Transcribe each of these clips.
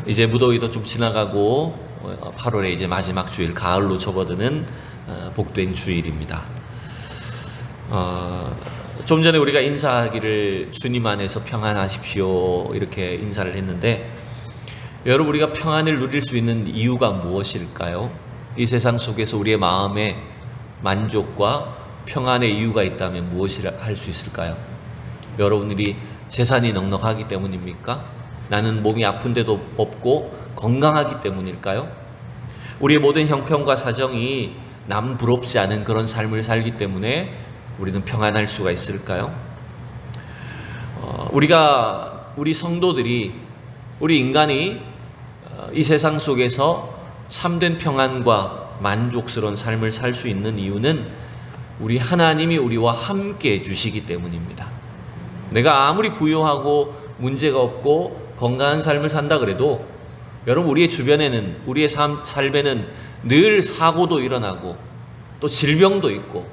이제 무더위도 좀 지나가고 8월에 이제 마지막 주일, 가을로 접어드는 복된 주일입니다. 좀 전에 우리가 인사하기를 주님 안에서 평안하십시오 이렇게 인사를 했는데, 여러분, 우리가 평안을 누릴 수 있는 이유가 무엇일까요? 이 세상 속에서 우리의 마음에 만족과 평안의 이유가 있다면 무엇을 할 수 있을까요? 여러분들이 재산이 넉넉하기 때문입니까? 나는 몸이 아픈 데도 없고 건강하기 때문일까요? 우리의 모든 형편과 사정이 남 부럽지 않은 그런 삶을 살기 때문에 우리는 평안할 수가 있을까요? 우리 성도들이, 우리 인간이 이 세상 속에서 참된 평안과 만족스러운 삶을 살 수 있는 이유는 우리 하나님이 우리와 함께 해주시기 때문입니다. 내가 아무리 부유하고 문제가 없고 건강한 삶을 산다 그래도 여러분, 우리의 주변에는, 우리의 삶에는 늘 사고도 일어나고 또 질병도 있고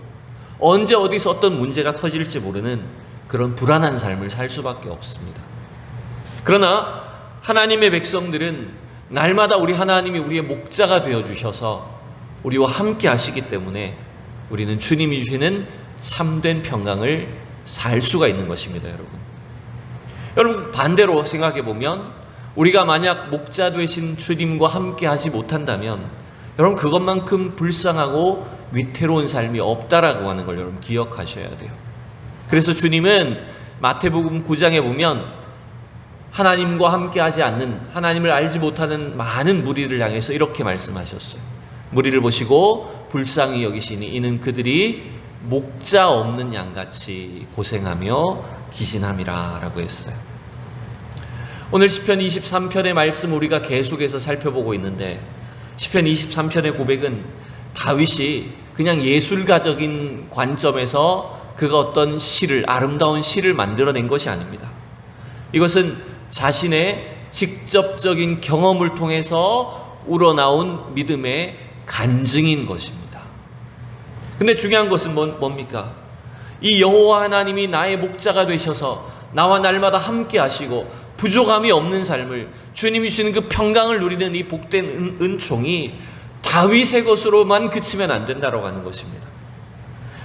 언제 어디서 어떤 문제가 터질지 모르는 그런 불안한 삶을 살 수밖에 없습니다. 그러나 하나님의 백성들은 날마다 우리 하나님이 우리의 목자가 되어주셔서 우리와 함께 하시기 때문에 우리는 주님이 주시는 참된 평강을 살 수가 있는 것입니다. 여러분, 반대로 생각해 보면 우리가 만약 목자 되신 주님과 함께 하지 못한다면 여러분, 그것만큼 불쌍하고 위태로운 삶이 없다라고 하는 걸 여러분 기억하셔야 돼요. 그래서 주님은 마태복음 9장에 보면 하나님과 함께 하지 않는, 하나님을 알지 못하는 많은 무리를 향해서 이렇게 말씀하셨어요. 무리를 보시고 불쌍히 여기시니 이는 그들이 목자 없는 양같이 고생하며 기신함이라 라고 했어요. 오늘 시편 23편의 말씀 우리가 계속해서 살펴보고 있는데, 시편 23편의 고백은 다윗이 그냥 예술가적인 관점에서 그가 어떤 시를, 아름다운 시를 만들어낸 것이 아닙니다. 이것은 자신의 직접적인 경험을 통해서 우러나온 믿음의 간증인 것입니다. 근데 중요한 것은 뭡니까? 이 여호와 하나님이 나의 목자가 되셔서 나와 날마다 함께 하시고 부족함이 없는 삶을, 주님이 주시는 그 평강을 누리는 이 복된 은총이 다윗의 것으로만 그치면 안 된다고 하는 것입니다.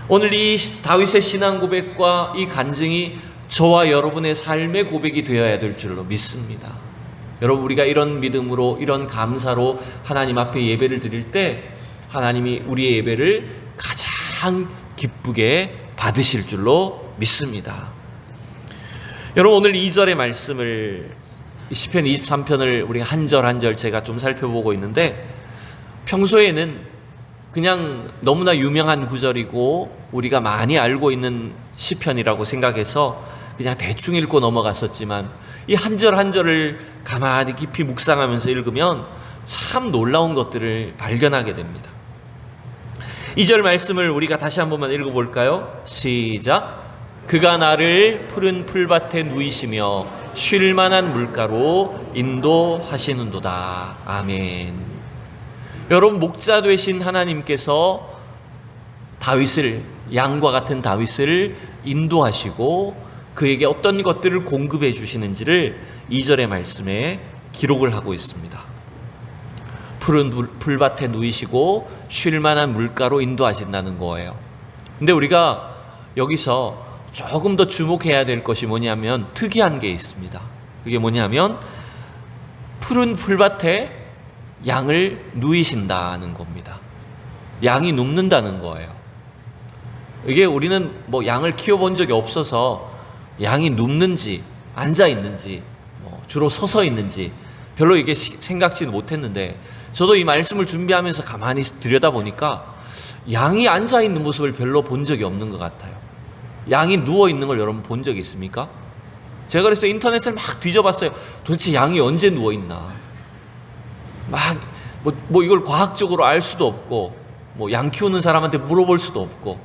오늘 이 다윗의 신앙 고백과 이 간증이 저와 여러분의 삶의 고백이 되어야 될 줄로 믿습니다. 여러분, 우리가 이런 믿음으로, 이런 감사로 하나님 앞에 예배를 드릴 때 하나님이 우리의 예배를 가장 기쁘게 받으실 줄로 믿습니다. 여러분, 오늘 2절의 말씀을, 시편 23편을 우리가 한 절 한 절 제가 좀 살펴보고 있는데, 평소에는 그냥 너무나 유명한 구절이고 우리가 많이 알고 있는 시편이라고 생각해서 그냥 대충 읽고 넘어갔었지만, 이 한 절 한 절을 가만히 깊이 묵상하면서 읽으면 참 놀라운 것들을 발견하게 됩니다. 2절 말씀을 우리가 다시 한 번만 읽어볼까요? 시작. 그가 나를 푸른 풀밭에 누이시며 쉴 만한 물가로 인도하시는도다. 아멘. 여러분, 목자 되신 하나님께서 다윗을, 양과 같은 다윗을 인도하시고 그에게 어떤 것들을 공급해 주시는지를 2절의 말씀에 기록을 하고 있습니다. 푸른 풀밭에 누이시고 쉴 만한 물가로 인도하신다는 거예요. 근데 우리가 여기서 조금 더 주목해야 될 것이 뭐냐면, 특이한 게 있습니다. 그게 뭐냐면 푸른 풀밭에 양을 누이신다는 겁니다. 양이 눕는다는 거예요. 이게 우리는 뭐 양을 키워본 적이 없어서 양이 눕는지 앉아 있는지 주로 서서 있는지 별로 이게 생각지는 못했는데, 저도 이 말씀을 준비하면서 가만히 들여다보니까 양이 앉아 있는 모습을 별로 본 적이 없는 것 같아요. 양이 누워 있는 걸 여러분 본 적이 있습니까? 제가 그래서 인터넷을 막 뒤져봤어요. 도대체 양이 언제 누워 있나? 막 이걸 과학적으로 알 수도 없고, 양 키우는 사람한테 물어볼 수도 없고,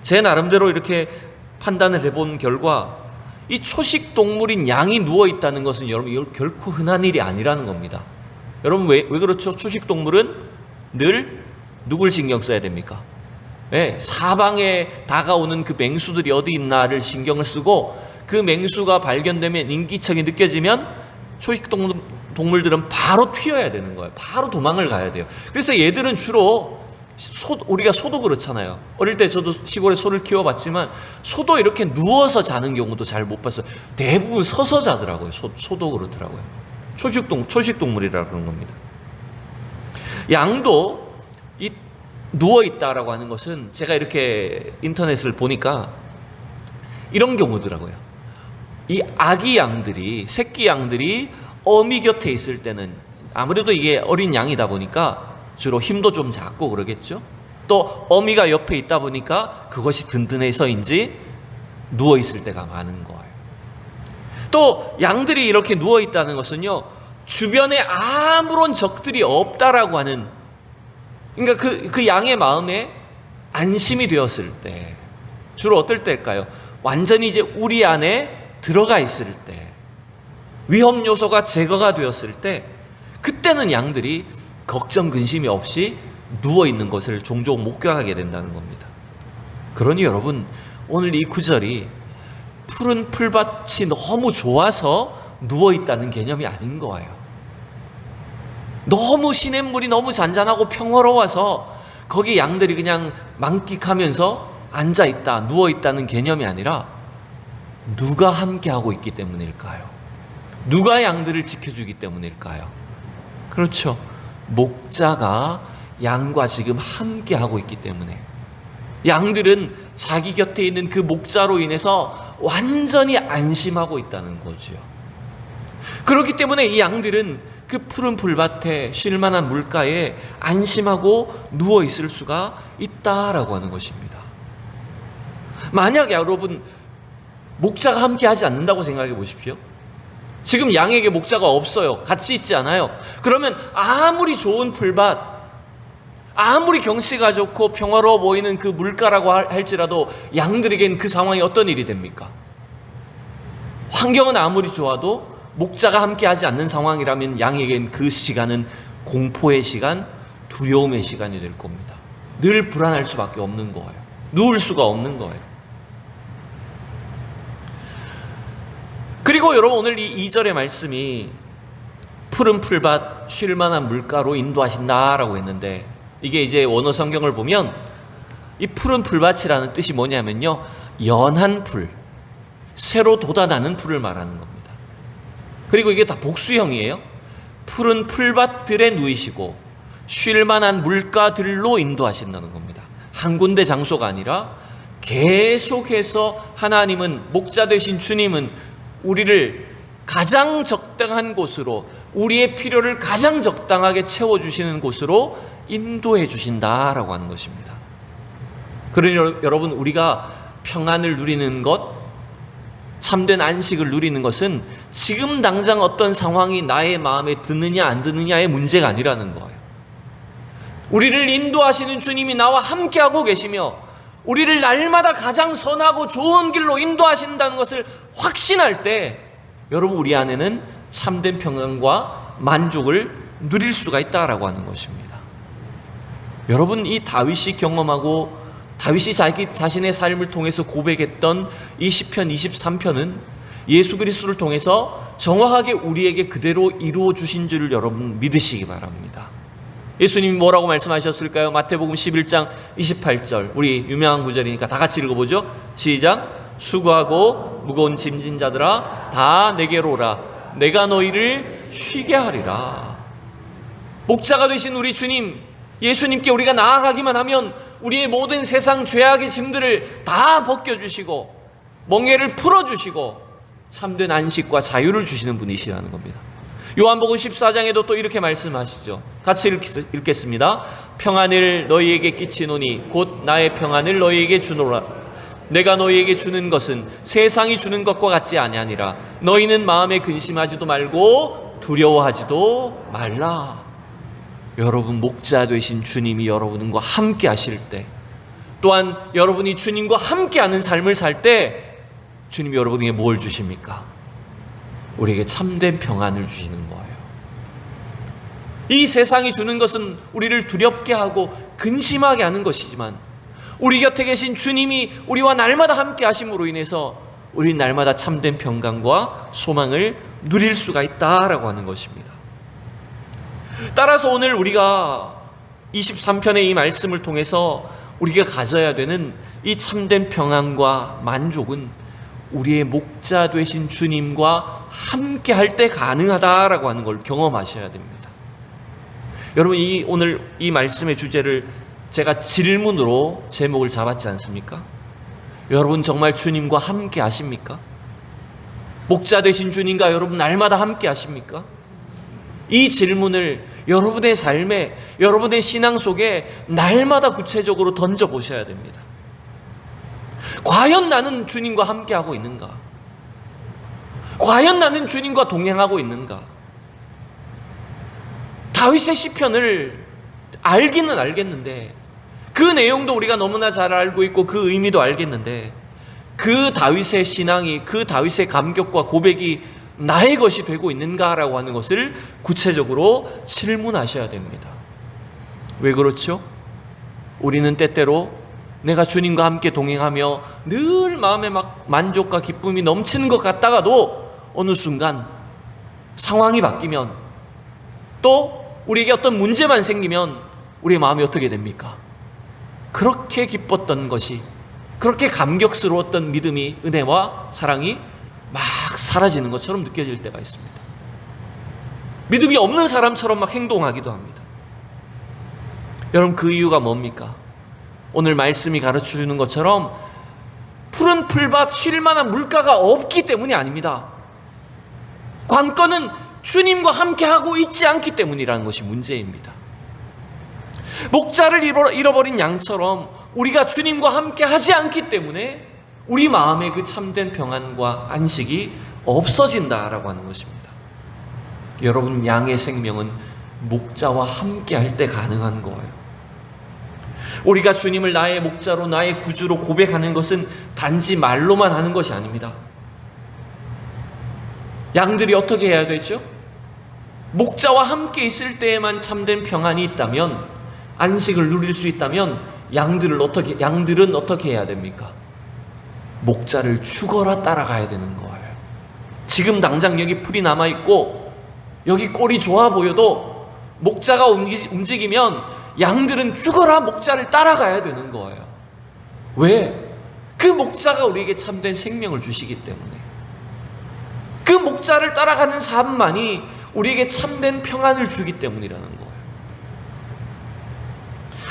제 나름대로 이렇게 판단을 해본 결과 이 초식 동물인 양이 누워 있다는 것은 여러분, 이건 결코 흔한 일이 아니라는 겁니다. 여러분, 왜 그렇죠? 초식 동물은 늘 누굴 신경 써야 됩니까? 네, 사방에 다가오는 그 맹수들이 어디 있나를 신경을 쓰고, 그 맹수가 발견되면, 인기척이 느껴지면 초식 동물들은 바로 튀어야 되는 거예요. 바로 도망을 가야 돼요. 그래서 얘들은 주로 우리가 소도 그렇잖아요. 어릴 때 저도 시골에 소를 키워봤지만 소도 이렇게 누워서 자는 경우도 잘 못 봤어요. 대부분 서서 자더라고요. 소도 그렇더라고요. 초식동물이라 그런 겁니다. 양도 누워있다라고 하는 것은 제가 이렇게 인터넷을 보니까 이런 경우더라고요. 이 아기 양들이, 새끼 양들이 어미 곁에 있을 때는 아무래도 이게 어린 양이다 보니까 주로 힘도 좀 작고 그러겠죠. 또 어미가 옆에 있다 보니까 그것이 든든해서인지 누워있을 때가 많은 거예요. 또 양들이 이렇게 누워있다는 것은요, 주변에 아무런 적들이 없다라고 하는, 그러니까 그 양의 마음에 안심이 되었을 때, 주로 어떨 때일까요? 완전히 이제 우리 안에 들어가 있을 때, 위험 요소가 제거가 되었을 때, 그때는 양들이 걱정 근심이 없이 누워있는 것을 종종 목격하게 된다는 겁니다. 그러니 여러분, 오늘 이 구절이 푸른 풀밭이 너무 좋아서 누워있다는 개념이 아닌 거예요. 너무 시냇물이 너무 잔잔하고 평화로워서 거기 양들이 그냥 만끽하면서 앉아있다, 누워있다는 개념이 아니라 누가 함께하고 있기 때문일까요? 누가 양들을 지켜주기 때문일까요? 그렇죠. 목자가 양과 지금 함께하고 있기 때문에, 양들은 자기 곁에 있는 그 목자로 인해서 완전히 안심하고 있다는 거죠. 그렇기 때문에 이 양들은 그 푸른 풀밭에 쉴 만한 물가에 안심하고 누워 있을 수가 있다라고 하는 것입니다. 만약 여러분 목자가 함께 하지 않는다고 생각해 보십시오. 지금 양에게 목자가 없어요. 같이 있지 않아요. 그러면 아무리 좋은 풀밭, 아무리 경치가 좋고 평화로워 보이는 그 물가라고 할지라도 양들에겐 그 상황이 어떤 일이 됩니까? 환경은 아무리 좋아도 목자가 함께하지 않는 상황이라면 양에겐 그 시간은 공포의 시간, 두려움의 시간이 될 겁니다. 늘 불안할 수밖에 없는 거예요. 누울 수가 없는 거예요. 그리고 여러분, 오늘 이 2절의 말씀이 푸른 풀밭 쉴 만한 물가로 인도하신다라고 했는데, 이게 이제 원어 성경을 보면 이 푸른 풀밭이라는 뜻이 뭐냐면요, 연한 풀, 새로 돋아나는 풀을 말하는 겁니다. 그리고 이게 다 복수형이에요. 푸른 풀밭들에 누이시고 쉴 만한 물가들로 인도하신다는 겁니다. 한 군데 장소가 아니라 계속해서 하나님은, 목자 되신 주님은 우리를 가장 적당한 곳으로, 우리의 필요를 가장 적당하게 채워주시는 곳으로 인도해 주신다라고 하는 것입니다. 그러니 여러분, 우리가 평안을 누리는 것, 참된 안식을 누리는 것은 지금 당장 어떤 상황이 나의 마음에 드느냐 안 드느냐의 문제가 아니라는 거예요. 우리를 인도하시는 주님이 나와 함께하고 계시며 우리를 날마다 가장 선하고 좋은 길로 인도하신다는 것을 확신할 때, 여러분, 우리 안에는 참된 평안과 만족을 누릴 수가 있다라고 하는 것입니다. 여러분, 이 다윗이 경험하고 다윗이 자기 자신의 삶을 통해서 고백했던 이 시편 23편은 예수 그리스도를 통해서 정확하게 우리에게 그대로 이루어 주신 줄 여러분 믿으시기 바랍니다. 예수님이 뭐라고 말씀하셨을까요? 마태복음 11장 28절, 우리 유명한 구절이니까 다 같이 읽어보죠. 시작. 수고하고 무거운 짐진 자들아 다 내게로 오라. 내가 너희를 쉬게 하리라. 목자가 되신 우리 주님, 예수님께 우리가 나아가기만 하면 우리의 모든 세상 죄악의 짐들을 다 벗겨주시고 멍에를 풀어주시고 참된 안식과 자유를 주시는 분이시라는 겁니다. 요한복음 14장에도 또 이렇게 말씀하시죠. 같이 읽겠습니다. 평안을 너희에게 끼치노니 곧 나의 평안을 너희에게 주노라. 내가 너희에게 주는 것은 세상이 주는 것과 같지 아니하니라. 너희는 마음에 근심하지도 말고 두려워하지도 말라. 여러분, 목자 되신 주님이 여러분과 함께 하실 때, 또한 여러분이 주님과 함께하는 삶을 살 때 주님이 여러분에게 뭘 주십니까? 우리에게 참된 평안을 주시는 거예요. 이 세상이 주는 것은 우리를 두렵게 하고 근심하게 하는 것이지만 우리 곁에 계신 주님이 우리와 날마다 함께 하심으로 인해서 우리 날마다 참된 평강과 소망을 누릴 수가 있다라고 하는 것입니다. 따라서 오늘 우리가 23편의 이 말씀을 통해서 우리가 가져야 되는 이 참된 평안과 만족은 우리의 목자 되신 주님과 함께 할 때 가능하다라고 하는 걸 경험하셔야 됩니다. 여러분, 오늘 이 말씀의 주제를 제가 질문으로 제목을 잡았지 않습니까? 여러분 정말 주님과 함께 하십니까? 목자 되신 주님과 여러분 날마다 함께 하십니까? 이 질문을 여러분의 삶에, 여러분의 신앙 속에 날마다 구체적으로 던져보셔야 됩니다. 과연 나는 주님과 함께하고 있는가? 과연 나는 주님과 동행하고 있는가? 다윗의 시편을 알기는 알겠는데, 그 내용도 우리가 너무나 잘 알고 있고 그 의미도 알겠는데, 그 다윗의 신앙이, 그 다윗의 감격과 고백이 나의 것이 되고 있는가라고 하는 것을 구체적으로 질문하셔야 됩니다. 왜 그렇죠? 우리는 때때로 내가 주님과 함께 동행하며 늘 마음에 막 만족과 기쁨이 넘치는 것 같다가도 어느 순간 상황이 바뀌면, 또 우리에게 어떤 문제만 생기면 우리의 마음이 어떻게 됩니까? 그렇게 기뻤던 것이, 그렇게 감격스러웠던 믿음이, 은혜와 사랑이 막 사라지는 것처럼 느껴질 때가 있습니다. 믿음이 없는 사람처럼 막 행동하기도 합니다. 여러분, 그 이유가 뭡니까? 오늘 말씀이 가르쳐주는 것처럼 푸른 풀밭 쉴 만한 물가가 없기 때문이 아닙니다. 관건은 주님과 함께하고 있지 않기 때문이라는 것이 문제입니다. 목자를 잃어버린 양처럼 우리가 주님과 함께하지 않기 때문에 우리 마음의 그 참된 평안과 안식이 없어진다라고 하는 것입니다. 여러분, 양의 생명은 목자와 함께할 때 가능한 거예요. 우리가 주님을 나의 목자로, 나의 구주로 고백하는 것은 단지 말로만 하는 것이 아닙니다. 양들이 어떻게 해야 되죠? 목자와 함께 있을 때에만 참된 평안이 있다면, 안식을 누릴 수 있다면 양들은 어떻게 해야 됩니까? 목자를 죽어라 따라가야 되는 거예요. 지금 당장 여기 풀이 남아있고 여기 꼴이 좋아 보여도 목자가 움직이면 양들은 죽어라 목자를 따라가야 되는 거예요. 왜? 그 목자가 우리에게 참된 생명을 주시기 때문에. 그 목자를 따라가는 삶만이 우리에게 참된 평안을 주기 때문이라는 거예요.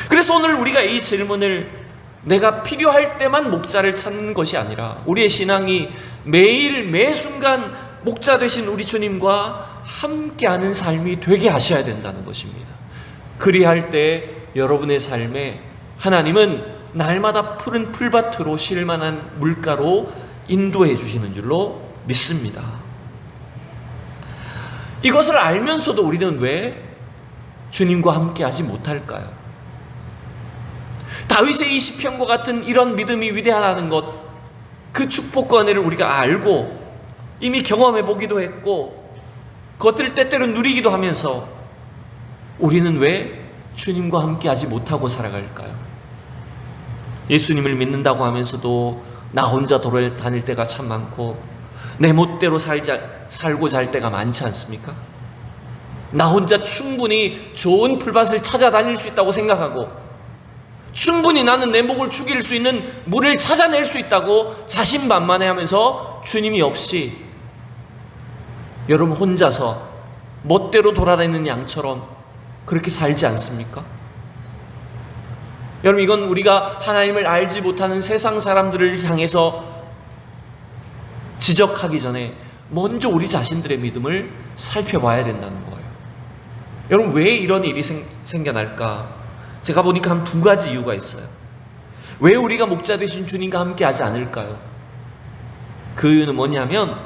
그래서 오늘 우리가 이 질문을 내가 필요할 때만 목자를 찾는 것이 아니라 우리의 신앙이 매일 매 순간 목자 되신 우리 주님과 함께하는 삶이 되게 하셔야 된다는 것입니다. 그리할 때 여러분의 삶에 하나님은 날마다 푸른 풀밭으로 쉴 만한 물가로 인도해 주시는 줄로 믿습니다. 이것을 알면서도 우리는 왜 주님과 함께하지 못할까요? 다윗의 이 시편과 같은 이런 믿음이 위대하다는 것, 그 축복과 은혜를 우리가 알고 이미 경험해 보기도 했고 그것들을 때때로 누리기도 하면서 우리는 왜 주님과 함께 하지 못하고 살아갈까요? 예수님을 믿는다고 하면서도 나 혼자 돌아다닐 때가 참 많고 내 멋대로 살고 잘 때가 많지 않습니까? 나 혼자 충분히 좋은 풀밭을 찾아다닐 수 있다고 생각하고 충분히 나는 내 목을 죽일 수 있는 물을 찾아낼 수 있다고 자신만만해하면서 주님이 없이 여러분 혼자서 멋대로 돌아다니는 양처럼 그렇게 살지 않습니까? 여러분, 이건 우리가 하나님을 알지 못하는 세상 사람들을 향해서 지적하기 전에 먼저 우리 자신들의 믿음을 살펴봐야 된다는 거예요. 여러분, 왜 이런 일이 생겨날까? 제가 보니까 한 두 가지 이유가 있어요. 왜 우리가 목자 되신 주님과 함께 하지 않을까요? 그 이유는 뭐냐면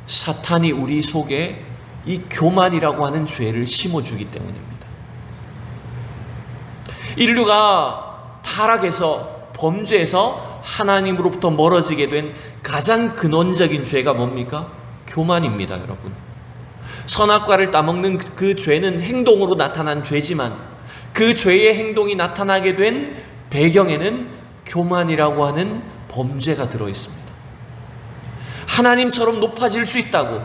사탄이 우리 속에 이 교만이라고 하는 죄를 심어주기 때문입니다. 인류가 타락해서 범죄해서 하나님으로부터 멀어지게 된 가장 근원적인 죄가 뭡니까? 교만입니다, 여러분. 선악과를 따먹는 그 죄는 행동으로 나타난 죄지만 그 죄의 행동이 나타나게 된 배경에는 교만이라고 하는 범죄가 들어있습니다. 하나님처럼 높아질 수 있다고,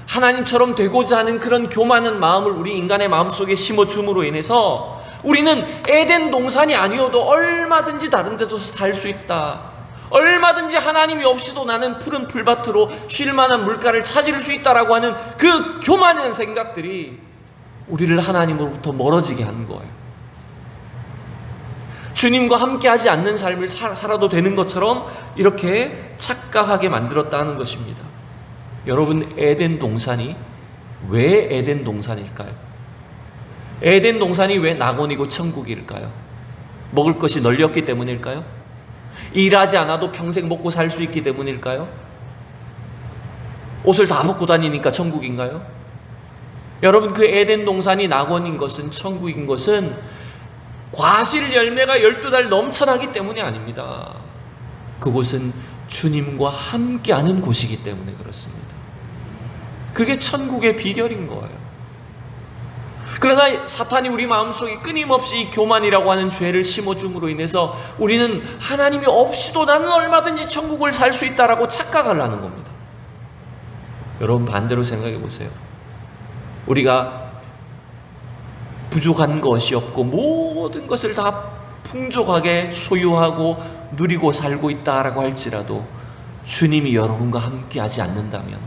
하나님처럼 되고자 하는 그런 교만한 마음을 우리 인간의 마음속에 심어줌으로 인해서 우리는 에덴 동산이 아니어도 얼마든지 다른 데서 살 수 있다, 얼마든지 하나님이 없이도 나는 푸른 풀밭으로 쉴 만한 물가를 찾을 수 있다라고 하는 그 교만한 생각들이 우리를 하나님으로부터 멀어지게 하는 거예요. 주님과 함께하지 않는 삶을 살아도 되는 것처럼 이렇게 착각하게 만들었다는 것입니다. 여러분, 에덴 동산이 왜 에덴 동산일까요? 에덴 동산이 왜 낙원이고 천국일까요? 먹을 것이 널렸기 때문일까요? 일하지 않아도 평생 먹고 살 수 있기 때문일까요? 옷을 다 벗고 다니니까 천국인가요? 여러분, 그 에덴 동산이 낙원인 것은, 천국인 것은 과실 열매가 12달 넘쳐나기 때문이 아닙니다. 그곳은 주님과 함께하는 곳이기 때문에 그렇습니다. 그게 천국의 비결인 거예요. 그러나 사탄이 우리 마음속에 끊임없이 이 교만이라고 하는 죄를 심어줌으로 인해서 우리는 하나님이 없이도 나는 얼마든지 천국을 살 수 있다라고 착각하려는 겁니다. 여러분, 반대로 생각해 보세요. 우리가 부족한 것이 없고 모든 것을 다 풍족하게 소유하고 누리고 살고 있다라고 할지라도 주님이 여러분과 함께하지 않는다면,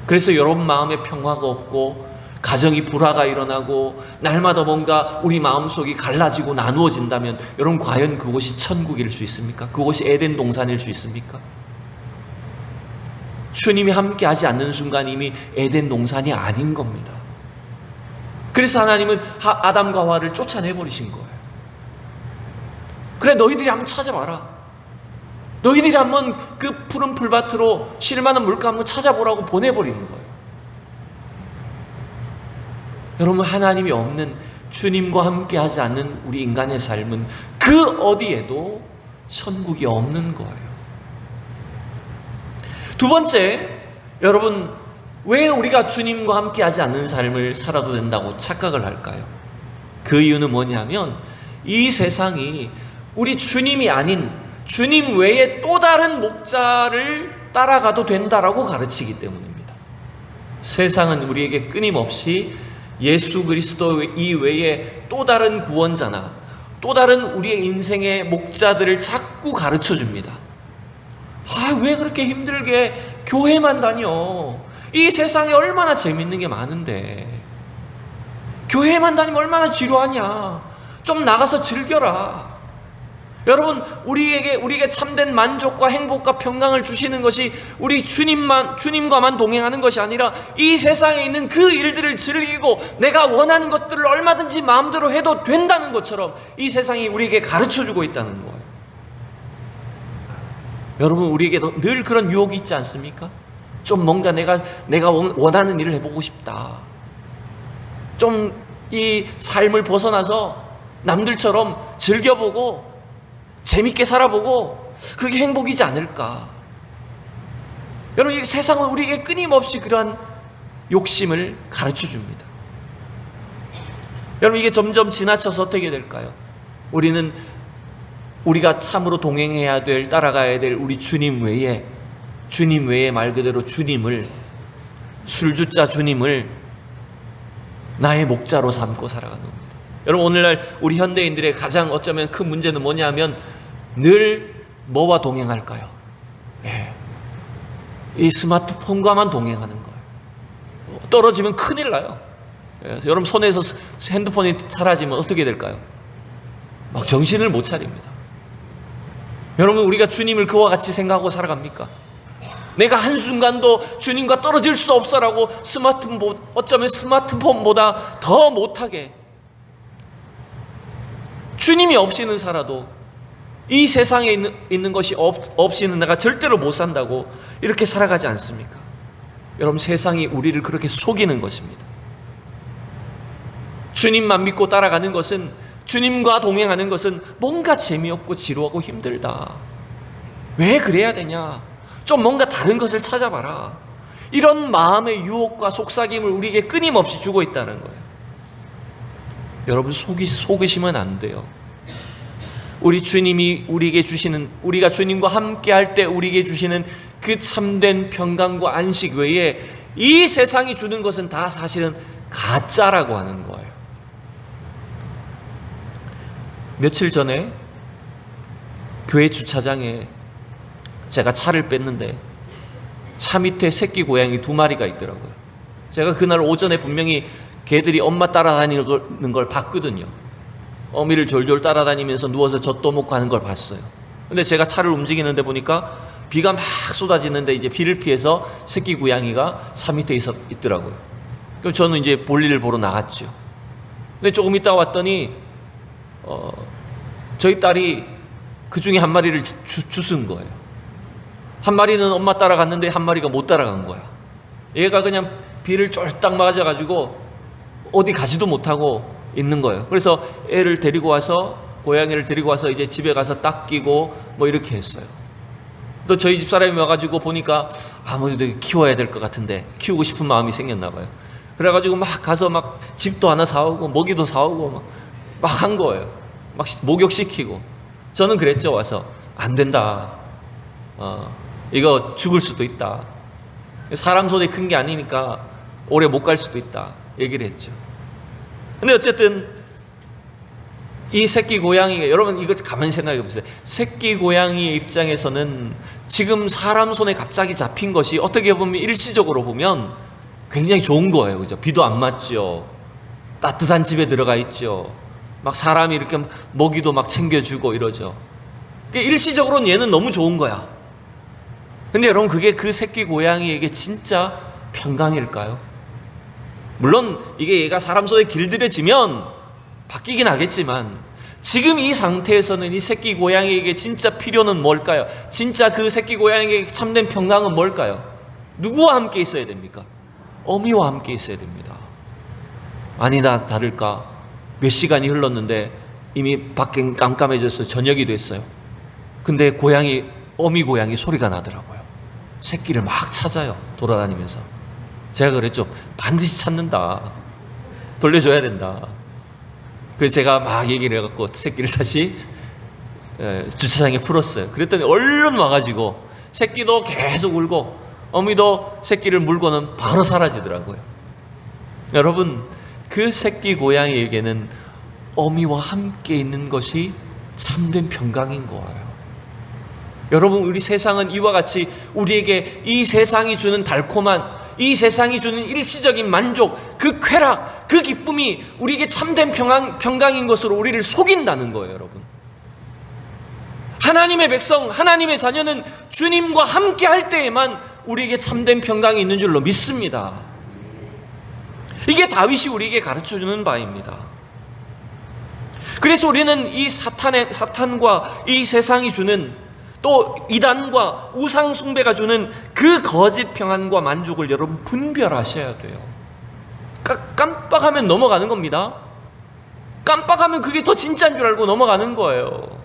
그래서 여러분 마음에 평화가 없고 가정이 불화가 일어나고 날마다 뭔가 우리 마음속이 갈라지고 나누어진다면 여러분, 과연 그곳이 천국일 수 있습니까? 그곳이 에덴 동산일 수 있습니까? 주님이 함께하지 않는 순간 이미 에덴 동산이 아닌 겁니다. 그래서 하나님은 아담과 하와를 쫓아내버리신 거예요. 그래, 너희들이 한번 찾아봐라. 너희들이 한번 그 푸른 풀밭으로 쉴 만한 물가 한번 찾아보라고 보내버리는 거예요. 여러분, 하나님이 없는, 주님과 함께하지 않는 우리 인간의 삶은 그 어디에도 천국이 없는 거예요. 두 번째, 여러분, 왜 우리가 주님과 함께하지 않는 삶을 살아도 된다고 착각을 할까요? 그 이유는 뭐냐면 이 세상이 우리 주님이 아닌 주님 외에 또 다른 목자를 따라가도 된다라고 가르치기 때문입니다. 세상은 우리에게 끊임없이 예수 그리스도 이외에 또 다른 구원자나 또 다른 우리의 인생의 목자들을 자꾸 가르쳐 줍니다. 왜 그렇게 힘들게 교회만 다녀? 이 세상에 얼마나 재밌는 게 많은데 교회만 다니면 얼마나 지루하냐? 좀 나가서 즐겨라. 여러분, 우리에게 참된 만족과 행복과 평강을 주시는 것이 우리 주님과만 동행하는 것이 아니라 이 세상에 있는 그 일들을 즐기고 내가 원하는 것들을 얼마든지 마음대로 해도 된다는 것처럼 이 세상이 우리에게 가르쳐주고 있다는 거예요. 여러분, 우리에게도 늘 그런 유혹이 있지 않습니까? 좀 뭔가 내가 원하는 일을 해보고 싶다. 좀 이 삶을 벗어나서 남들처럼 즐겨보고 재밌게 살아보고 그게 행복이지 않을까. 여러분, 이 세상은 우리에게 끊임없이 그러한 욕심을 가르쳐 줍니다. 여러분, 이게 점점 지나쳐서 어떻게 될까요? 우리가 참으로 동행해야 될, 따라가야 될 우리 주님 외에 말 그대로 주님을, 술주자 주님을 나의 목자로 삼고 살아가는 겁니다. 여러분, 오늘날 우리 현대인들의 가장 어쩌면 큰 문제는 뭐냐면 늘 뭐와 동행할까요? 이 스마트폰과만 동행하는 거예요. 떨어지면 큰일 나요. 여러분, 손에서 핸드폰이 사라지면 어떻게 될까요? 막 정신을 못 차립니다. 여러분, 우리가 주님을 그와 같이 생각하고 살아갑니까? 내가 한순간도 주님과 떨어질 수 없어라고 어쩌면 스마트폰보다 더 못하게 주님이 없이는 살아도 이 세상에 있는 것이 없이는 내가 절대로 못 산다고 이렇게 살아가지 않습니까? 여러분, 세상이 우리를 그렇게 속이는 것입니다. 주님만 믿고 따라가는 것은, 주님과 동행하는 것은 뭔가 재미없고 지루하고 힘들다. 왜 그래야 되냐? 좀 뭔가 다른 것을 찾아봐라. 이런 마음의 유혹과 속삭임을 우리에게 끊임없이 주고 있다는 거예요. 여러분, 속으시면 안 돼요. 우리 주님이 우리에게 주시는, 우리가 주님과 함께 할 때 우리에게 주시는 그 참된 평강과 안식 외에 이 세상이 주는 것은 다 사실은 가짜라고 하는 거예요. 며칠 전에 교회 주차장에 제가 차를 뺐는데 차 밑에 새끼 고양이 2마리가 있더라고요. 제가 그날 오전에 분명히 개들이 엄마 따라다니는 걸 봤거든요. 어미를 졸졸 따라다니면서 누워서 젖도 먹고 하는 걸 봤어요. 근데 제가 차를 움직이는데 보니까 비가 막 쏟아지는데 이제 비를 피해서 새끼 고양이가 차 밑에 있더라고요. 그럼 저는 이제 볼일을 보러 나갔죠. 근데 조금 있다가 왔더니 저희 딸이 그 중에 한 마리를 주운 거예요. 한 마리는 엄마 따라갔는데 한 마리가 못 따라간 거야. 얘가 그냥 비를 쫄딱 맞아가지고 어디 가지도 못하고 있는 거예요. 그래서 애를 데리고 와서, 고양이를 데리고 와서 이제 집에 가서 닦이고 뭐 이렇게 했어요. 또 저희 집 사람이 와가지고 보니까 아무래도 키워야 될 것 같은데 키우고 싶은 마음이 생겼나 봐요. 그래가지고 막 가서 막 집도 하나 사오고 먹이도 사오고 막 한 거예요. 막 목욕시키고. 저는 그랬죠. 와서 안 된다. 이거 죽을 수도 있다. 사람 손에 큰 게 아니니까 오래 못 갈 수도 있다. 얘기를 했죠. 근데 어쨌든 이 새끼 고양이가, 여러분 이거 가만히 생각해 보세요. 새끼 고양이의 입장에서는 지금 사람 손에 갑자기 잡힌 것이 어떻게 보면 일시적으로 보면 굉장히 좋은 거예요. 그죠? 비도 안 맞죠. 따뜻한 집에 들어가 있죠. 막 사람이 이렇게 먹이도 막 챙겨주고 이러죠. 일시적으로는 얘는 너무 좋은 거야. 근데 여러분, 그게 그 새끼 고양이에게 진짜 평강일까요? 물론 이게 얘가 사람 손에 길들여지면 바뀌긴 하겠지만 지금 이 상태에서는 이 새끼 고양이에게 진짜 필요는 뭘까요? 진짜 그 새끼 고양이에게 참된 평강은 뭘까요? 누구와 함께 있어야 됩니까? 어미와 함께 있어야 됩니다. 아니나 다를까 몇 시간이 흘렀는데 이미 밖엔 깜깜해져서 저녁이 됐어요. 근데 어미 고양이 소리가 나더라고요. 새끼를 막 찾아요. 돌아다니면서. 제가 그랬죠. 반드시 찾는다. 돌려줘야 된다. 그래서 제가 막 얘기를 해갖고 새끼를 다시 주차장에 풀었어요. 그랬더니 얼른 와가지고 새끼도 계속 울고 어미도 새끼를 물고는 바로 사라지더라고요. 여러분, 그 새끼 고양이에게는 어미와 함께 있는 것이 참된 평강인 거예요. 여러분, 우리 세상은 이와 같이 우리에게 이 세상이 주는 달콤한, 이 세상이 주는 일시적인 만족, 그 쾌락, 그 기쁨이 우리에게 참된 평강인 것으로 우리를 속인다는 거예요. 여러분, 하나님의 백성, 하나님의 자녀는 주님과 함께 할 때에만 우리에게 참된 평강이 있는 줄로 믿습니다. 이게 다윗이 우리에게 가르쳐주는 바입니다. 그래서 우리는 이 사탄과 이 세상이 주는, 또 이단과 우상 숭배가 주는 그 거짓 평안과 만족을 여러분 분별하셔야 돼요. 깜빡하면 넘어가는 겁니다. 깜빡하면 그게 더 진짜인 줄 알고 넘어가는 거예요.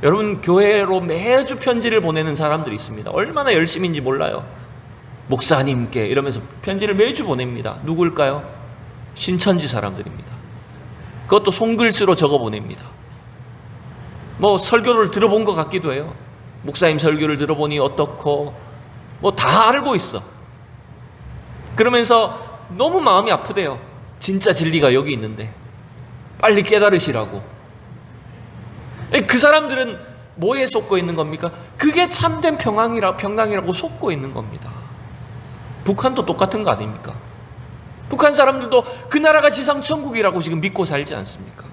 여러분, 교회로 매주 편지를 보내는 사람들이 있습니다. 얼마나 열심인지 몰라요. 목사님께 이러면서 편지를 매주 보냅니다. 누굴까요? 신천지 사람들입니다. 그것도 손글씨로 적어 보냅니다. 뭐 설교를 들어본 것 같기도 해요. 목사님 설교를 들어보니 어떻고 뭐 다 알고 있어. 그러면서 너무 마음이 아프대요. 진짜 진리가 여기 있는데 빨리 깨달으시라고. 그 사람들은 뭐에 속고 있는 겁니까? 그게 참된 평강이라고 속고 있는 겁니다. 북한도 똑같은 거 아닙니까? 북한 사람들도 그 나라가 지상 천국이라고 지금 믿고 살지 않습니까?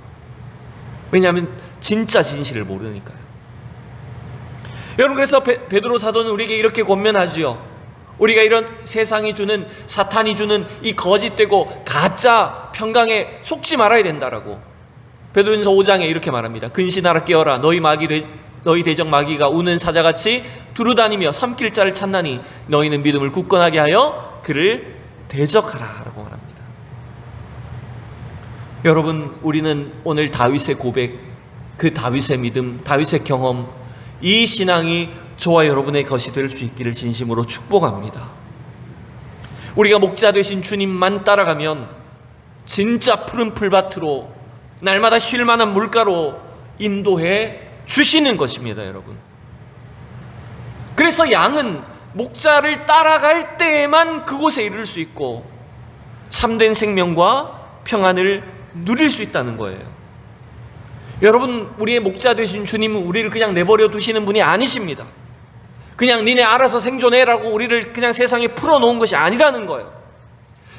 왜냐하면 진짜 진실을 모르니까요. 여러분, 그래서 베드로 사도는 우리에게 이렇게 권면하지요. 우리가 이런 세상이 주는, 사탄이 주는 이 거짓되고 가짜 평강에 속지 말아야 된다라고. 베드로전서 5장에 이렇게 말합니다. 근신하라, 깨어라. 너희 대적 마귀가 우는 사자같이 두루다니며 삼킬 자를 찾나니 너희는 믿음을 굳건하게 하여 그를 대적하라 라고 말합니다. 여러분, 우리는 오늘 다윗의 고백, 그 다윗의 믿음, 다윗의 경험, 이 신앙이 저와 여러분의 것이 될 수 있기를 진심으로 축복합니다. 우리가 목자 되신 주님만 따라가면 진짜 푸른 풀밭으로, 날마다 쉴 만한 물가로 인도해 주시는 것입니다. 여러분, 그래서 양은 목자를 따라갈 때에만 그곳에 이를 수 있고 참된 생명과 평안을 누릴 수 있다는 거예요. 여러분, 우리의 목자 되신 주님은 우리를 그냥 내버려 두시는 분이 아니십니다. 그냥 니네 알아서 생존해라고 우리를 그냥 세상에 풀어놓은 것이 아니라는 거예요.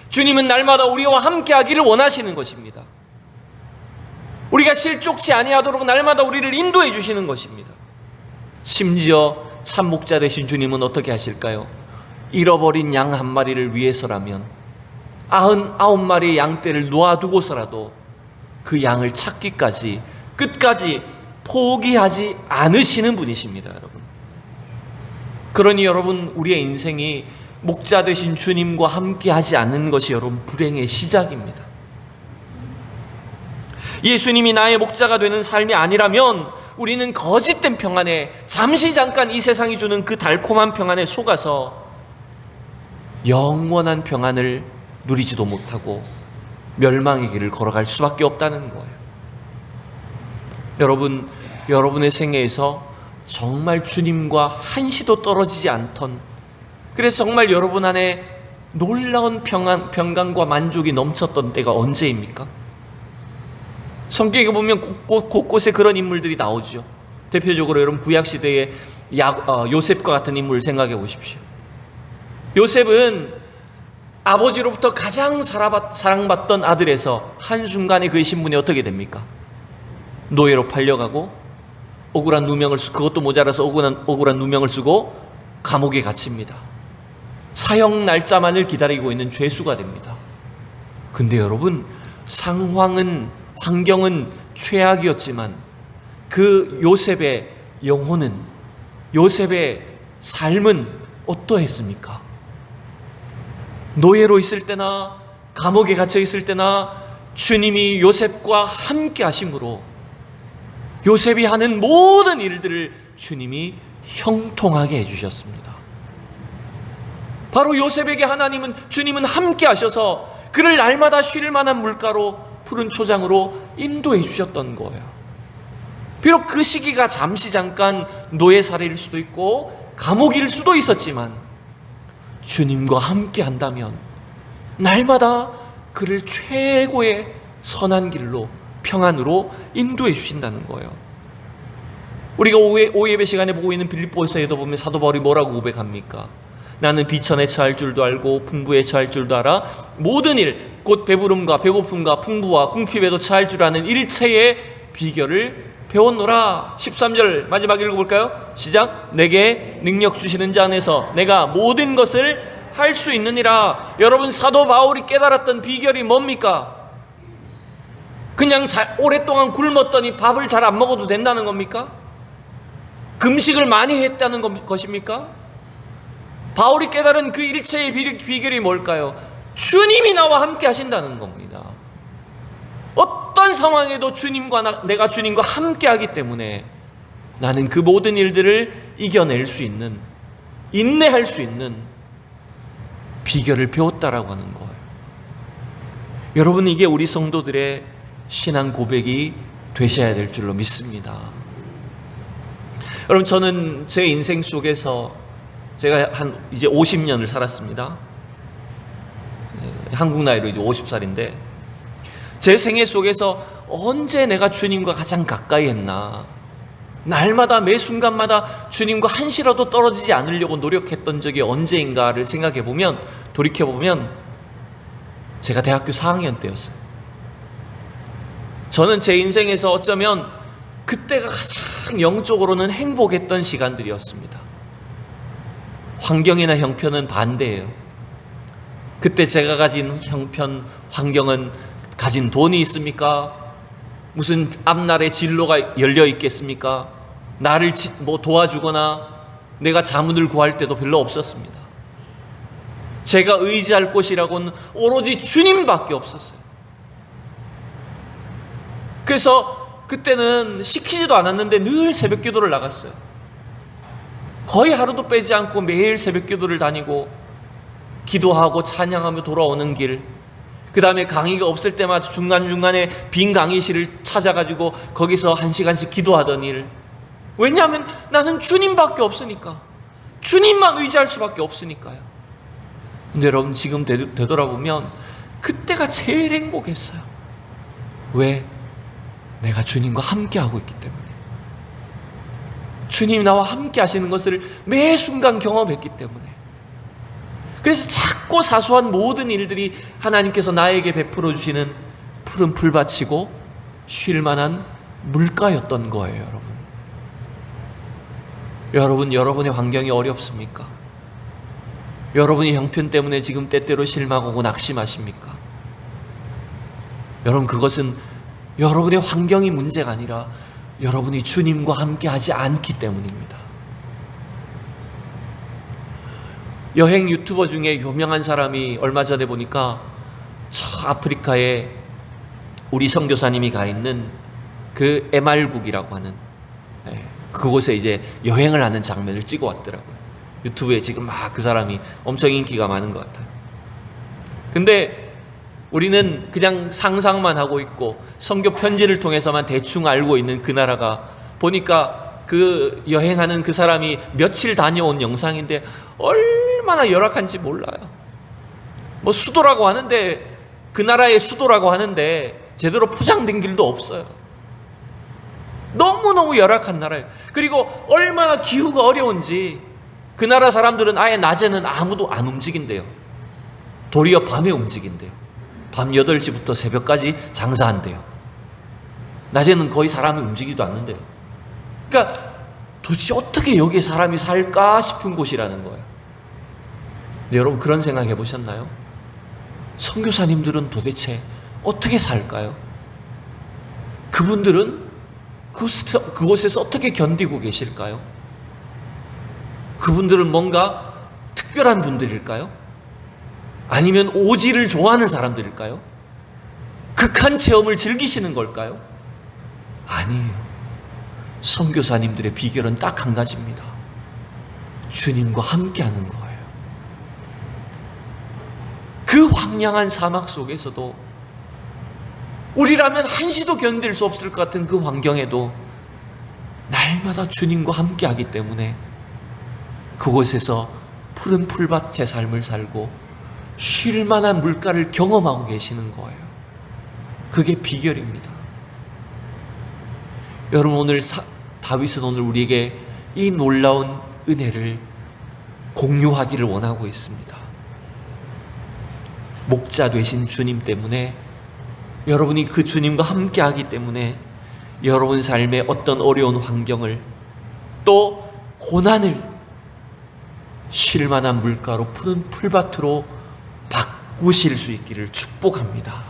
주님은 날마다 우리와 함께하기를 원하시는 것입니다. 우리가 실족치 아니하도록 날마다 우리를 인도해 주시는 것입니다. 심지어 참 목자 되신 주님은 어떻게 하실까요? 잃어버린 양 한 마리를 위해서라면 99마리의 양떼를 놓아두고서라도 그 양을 찾기까지 끝까지 포기하지 않으시는 분이십니다, 여러분. 그러니 여러분, 우리의 인생이 목자 되신 주님과 함께하지 않는 것이 여러분 불행의 시작입니다. 예수님이 나의 목자가 되는 삶이 아니라면 우리는 거짓된 평안에 잠시 잠깐 이 세상이 주는 그 달콤한 평안에 속아서 영원한 평안을 누리지도 못하고 멸망의 길을 걸어갈 수밖에 없다는 거예요. 여러분, 여러분의 생애에서 정말 주님과 한시도 떨어지지 않던, 그래서 정말 여러분 안에 놀라운 평강과 만족이 넘쳤던 때가 언제입니까? 성경에 보면 곳곳에 그런 인물들이 나오죠. 대표적으로 여러분 구약시대의 요셉과 같은 인물을 생각해 보십시오. 요셉은 아버지로부터 가장 사랑받던 아들에서 한순간에 그의 신분이 어떻게 됩니까? 노예로 팔려가고 억울한 누명을 그것도 모자라서 억울한 누명을 쓰고 감옥에 갇힙니다. 사형 날짜만을 기다리고 있는 죄수가 됩니다. 근데 여러분, 환경은 최악이었지만 그 요셉의 영혼은, 요셉의 삶은 어떠했습니까? 노예로 있을 때나 감옥에 갇혀 있을 때나 주님이 요셉과 함께 하심으로 요셉이 하는 모든 일들을 주님이 형통하게 해주셨습니다. 바로 요셉에게 주님은 함께 하셔서 그를 날마다 쉴 만한 물가로, 푸른 초장으로 인도해 주셨던 거예요. 비록 그 시기가 잠시 잠깐 노예살이일 수도 있고 감옥일 수도 있었지만 주님과 함께 한다면 날마다 그를 최고의 선한 길로, 평안으로 인도해 주신다는 거예요. 우리가 오예배 시간에 보고 있는 빌립보서에도 보면 사도 바울이 뭐라고 고백합니까? 나는 비천에 처할 줄도 알고 풍부에 처할 줄도 알아 모든 일, 곧 배부름과 배고픔과 풍부와 궁핍에도 처할 줄 아는 일체의 비결을 배웠노라. 13절 마지막 읽어볼까요? 시작. 내게 능력 주시는 자 안에서 내가 모든 것을 할 수 있느니라. 여러분, 사도 바울이 깨달았던 비결이 뭡니까? 그냥 오랫동안 굶었더니 밥을 잘 안 먹어도 된다는 겁니까? 금식을 많이 했다는 것입니까? 바울이 깨달은 그 일체의 비결이 뭘까요? 주님이 나와 함께 하신다는 겁니다. 어떤 상황에도 내가 주님과 함께 하기 때문에 나는 그 모든 일들을 이겨낼 수 있는, 인내할 수 있는 비결을 배웠다라고 하는 거예요. 여러분, 이게 우리 성도들의 신앙 고백이 되셔야 될 줄로 믿습니다. 여러분, 저는 제 인생 속에서 제가 이제 50년을 살았습니다. 한국 나이로 이제 50살인데 제 생애 속에서 언제 내가 주님과 가장 가까이 했나, 날마다 매 순간마다 주님과 한시라도 떨어지지 않으려고 노력했던 적이 언제인가를 생각해보면, 돌이켜보면 제가 대학교 4학년 때였어요. 저는 제 인생에서 어쩌면 그때가 가장 영적으로는 행복했던 시간들이었습니다. 환경이나 형편은 반대예요. 그때 제가 가진 환경은 가진 돈이 있습니까? 무슨 앞날의 진로가 열려 있겠습니까? 나를 도와주거나 내가 자문을 구할 때도 별로 없었습니다. 제가 의지할 곳이라고는 오로지 주님밖에 없었어요. 그래서 그때는 시키지도 않았는데 늘 새벽 기도를 나갔어요. 거의 하루도 빼지 않고 매일 새벽 기도를 다니고 기도하고 찬양하며 돌아오는 길, 그 다음에 강의가 없을 때마다 중간중간에 빈 강의실을 찾아가지고 거기서 1시간씩 기도하던 일. 왜냐하면 나는 주님밖에 없으니까, 주님만 의지할 수밖에 없으니까요. 근데 여러분 지금 되돌아보면 그때가 제일 행복했어요. 왜? 내가 주님과 함께하고 있기 때문에. 주님이 나와 함께 하시는 것을 매 순간 경험했기 때문에. 그래서 작고 사소한 모든 일들이 하나님께서 나에게 베풀어 주시는 푸른 풀밭이고 쉴 만한 물가였던 거예요, 여러분. 여러분, 여러분의 환경이 어렵습니까? 여러분이 형편 때문에 지금 때때로 실망하고 낙심하십니까? 여러분, 그것은 여러분의 환경이 문제가 아니라 여러분이 주님과 함께 하지 않기 때문입니다. 여행 유튜버 중에 유명한 사람이 얼마 전에 보니까 저 아프리카에 우리 선교사님이 가 있는 그 에말국이라고 하는 그곳에 이제 여행을 하는 장면을 찍어 왔더라고요. 유튜브에 지금 막 그 사람이 엄청 인기가 많은 것 같아요. 근데 우리는 그냥 상상만 하고 있고 선교 편지를 통해서만 대충 알고 있는 그 나라가 보니까 그 여행하는 그 사람이 며칠 다녀온 영상인데 얼마나 열악한지 몰라요. 뭐 수도라고 하는데 그 나라의 수도라고 하는데 제대로 포장된 길도 없어요. 너무너무 열악한 나라예요. 그리고 얼마나 기후가 어려운지 그 나라 사람들은 아예 낮에는 아무도 안 움직인대요. 도리어 밤에 움직인대요. 밤 8시부터 새벽까지 장사한대요. 낮에는 거의 사람이 움직이지도 않는데요. 그러니까 도대체 어떻게 여기에 사람이 살까 싶은 곳이라는 거예요. 여러분 그런 생각 해보셨나요? 선교사님들은 도대체 어떻게 살까요? 그분들은 그곳에서 어떻게 견디고 계실까요? 그분들은 뭔가 특별한 분들일까요? 아니면 오지를 좋아하는 사람들일까요? 극한 체험을 즐기시는 걸까요? 아니에요. 선교사님들의 비결은 딱 한 가지입니다. 주님과 함께하는 거예요. 그 황량한 사막 속에서도 우리라면 한시도 견딜 수 없을 것 같은 그 환경에도 날마다 주님과 함께하기 때문에 그곳에서 푸른 풀밭의 삶을 살고 쉴 만한 물가를 경험하고 계시는 거예요. 그게 비결입니다. 여러분 오늘 다윗은 오늘 우리에게 이 놀라운 은혜를 공유하기를 원하고 있습니다. 목자 되신 주님 때문에 여러분이 그 주님과 함께하기 때문에 여러분 삶의 어떤 어려운 환경을 또 고난을 쉴 만한 물가로 푸른 풀밭으로 바꾸실 수 있기를 축복합니다.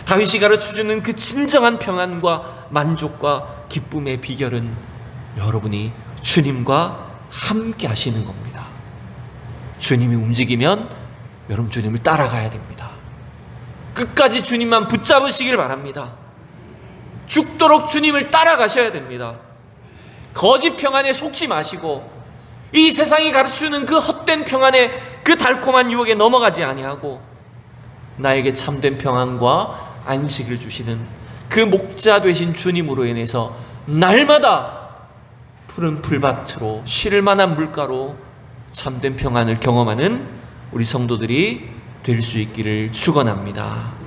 다윗이 가르쳐주는 그 진정한 평안과 만족과 기쁨의 비결은 여러분이 주님과 함께 하시는 겁니다. 주님이 움직이면 여러분 주님을 따라가야 됩니다. 끝까지 주님만 붙잡으시길 바랍니다. 죽도록 주님을 따라가셔야 됩니다. 거짓 평안에 속지 마시고 이 세상이 가르쳐주는 그 헛된 평안에 그 달콤한 유혹에 넘어가지 아니하고 나에게 참된 평안과 안식을 주시는 그 목자 되신 주님으로 인해서 날마다 푸른 풀밭으로 쉴 만한 물가로 참된 평안을 경험하는 우리 성도들이 될 수 있기를 축원합니다.